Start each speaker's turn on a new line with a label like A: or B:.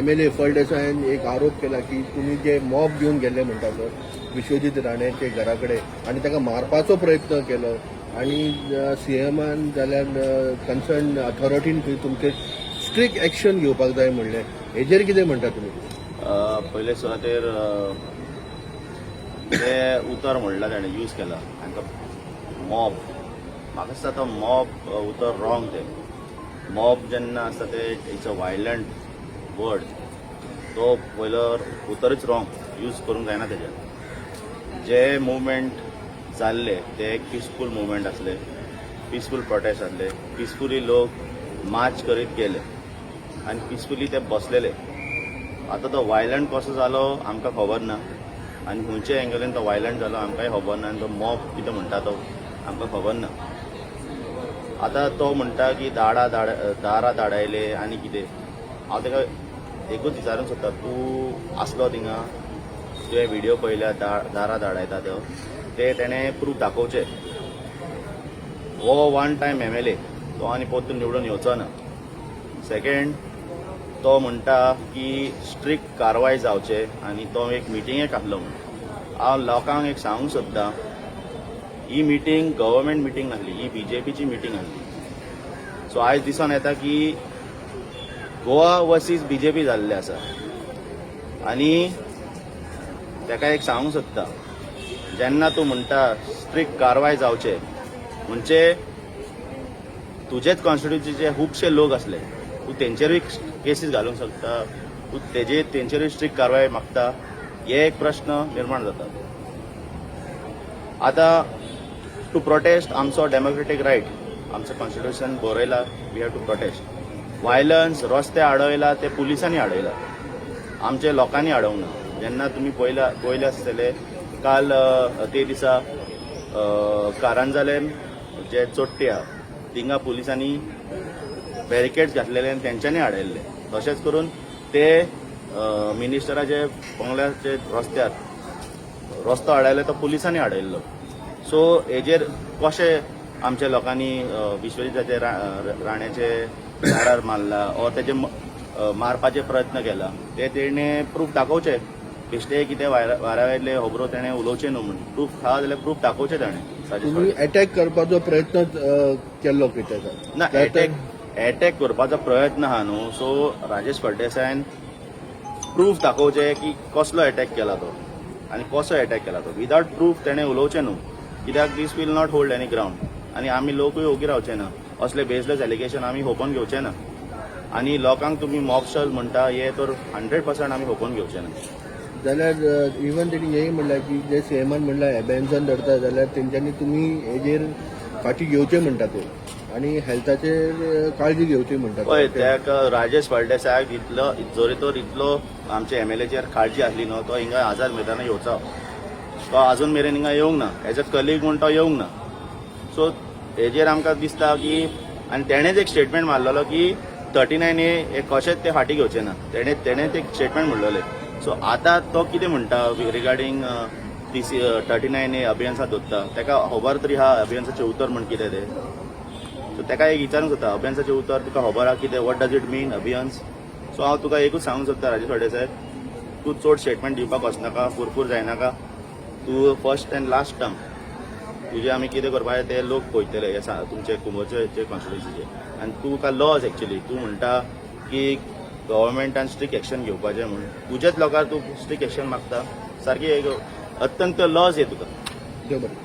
A: MLA फळदेसायान एक आरोप केला की तुम्ही जे मॉब घेऊन गेले म्हणटा तो विश्वजीत राणेचे घरा कडेन आणि ताका मारपाचो प्रयत्न केलो आणि CMन जाल्यार कन्सर्न अथॉरिटीन थंय तुमचे स्ट्रिक्ट एक्शन घेवपाक जाय म्हणलें हेजेर कितें म्हणटा तुमी?
B: पयले सुवातेर ते उतर म्हणला ताणें यूज केला आनी तो मॉब म्हाका दिसता तो मॉब उतर रॉंग ते मॉब जेन्ना आसता ते इट्स अ वायलंट वर्ड तो पयलो उतरूच रॉंग यूज करूंक जायना तेजेर जे मुवमेंट जाल्ले ते एक पिसफूल मुवमेंट आसले पिसफूल प्रोटेस्ट आसले पिसफुली लोक मार्च करीत गेले आनी पिसफुली ते बसलेले आतां तो वायलंट कसो जालो आमकां खबर ना आनी खंयचे एंगलीन तो वायलंट जालो आमकांय खबर ना आनी तो मॉब कितें म्हणटा तो आमकां खबर ना आतां तो म्हणटा की दारां धाडायले आनी कितें हांव ताका एकूच विचारूंक सोदता तूं आसलो थिंगा तुवें व्हिडियो पळयल्या दारां धाडायता तो ते तेणें प्रूफ दाखोवचे हो वन टायम MLA तो आनी परतून निवडून येवचो ना सेकंड तो म्हणटा की स्ट्रिक्ट कारवाय जावचे आनी तो एक मिटिंगेक आसलो म्हणून हांव लोकांक एक सांगूंक सोदतां ही मिटींग गव्हर्मेंट मिटींग नासली ही BJPची मिटींग आसली सो आयज दिसून येता की गोवा वर्सीस BJP जाल्ले आसा आनी ताका एक सांगूंक सोदता जेन्ना तूं म्हणटा स्ट्रिक्ट कारवाय जावचे म्हणजे तुजेच कॉन्स्टिट्युन्सीचे खुबशे लोक असले तूं तेंचेरूय केसीस घालूंक शकता तूं तेंचेरूय स्ट्रिक्ट कारवाय मागता हे एक प्रश्न निर्माण जाता आतां टू प्रोटेस्ट आमचो डेमोक्रेटीक रायट आमचो कॉन्स्टिट्युशन बरयला we have to protest violence रस्ते अडवयला ते पुलिसांनी अडवयला आमच्या लोकांनी अडवंक ना जेन्ना तुमी पळयले आसतले काल ते दिसा कारंजालेन जे चोट्टे आहा थिंगा पुलिसांनी बॅरिकेड्स घातलेले आनी तेंच्यांनी अडयल्ले तशेंच करून ते मिनिस्टराचे बंगल्याचे रस्त्यार रस्तो अडयलो तो पुलिसांनी अडयल्लो सो हेजेर कशें आमच्या लोकांनी विश्वजीताचे राण्याचे दारार मारला ओ तेजे मारपाचे प्रयत्न केला ते तेणें प्रूफ दाखोवचे बेश्टे कितें वाऱ्यावयले खबरो तेणें उलोवचें न्हू म्हणून प्रूफ आहा जाल्यार प्रूफ दाखोवचे ताणें
A: तुम्ही अटॅक करपाचो प्रयत्न केल्लो कितें
B: ना अटॅक करपाचो प्रयत्न आहा न्हू सो राजेश फळदेसायान प्रूफ दाखोवचे की कसलो अटॅक केला तो आनी कसो अटॅक केला तो विदाउट प्रूफ तेणें उलोवचें न्हू कित्याक this will not hold any ground आनी आमी लोकूय ओगी रावचे ना असले बेसलेस एलिगेशन आमी होपोवन घेवचे ना आनी लोकांक तुमी मॉबशल म्हणटा हे तर 100% आमी होपोवन घेवचे ना
A: जाल्यार इवन तेणी हेय म्हणला की जे CMन म्हणला एबेन्सन धरता जाल्यार तेंच्यांनी तुमी हेजेर फाटी घेवचे म्हणटा ते आनी हेल्थाचेर काळजी घेवची म्हणटा
B: पळय त्याक राजेश फळदेसायाक इतलो जोरी तर इतलो आमच्या MLAचेर काळजी आसली न्हू तो हिंगा आझाद मैदाना येवचो तो आजून मेरेन हिंगा येवंक ना एज अ कलीग म्हूण तो येवंक ना सो हेजेर आमकां दिसता की आनी तेणेच एक स्टेटमेंट मारलेलो की 39A हे कशेंच ते फाटी घेवचे ना तेणेच एक स्टेटमेंट म्हणलेले सो आतां तो कितें म्हणटा रिगार्डींग 39A अभियान्सां दोत्ता ताका खबर तरी आहा अभियान्साचें उतर म्हण कितें तें सो ताका एक विचारूंक सोदता अभियान्साचें उतर तुका खबर आहा कितें वॉट डज इट मीन अभियान्स सो हांव तुका एकूच सांगूंक सोदता राजेश फळदेसाय तूं चड स्टेटमेंट दिवपाक वचनाका फुरफूर जायनाका तूं फर्स्ट एंड लास्ट टर्म तुजे आमी कितें करपाक ते लोक पळयतले हे तुमचे कुंभोचे कॉन्स्टिट्युन्सीचे आनी तुका लॉज एक्चुली तूं म्हणटा की गव्हर्मेंटान स्ट्रिक्ट एक्शन घेवपाचें म्हणून तुजेच लोकांक तूं स्ट्रिक्ट एक्शन मागता सारकी एक अत्यंत लॉज हे तुका
A: देव बरें.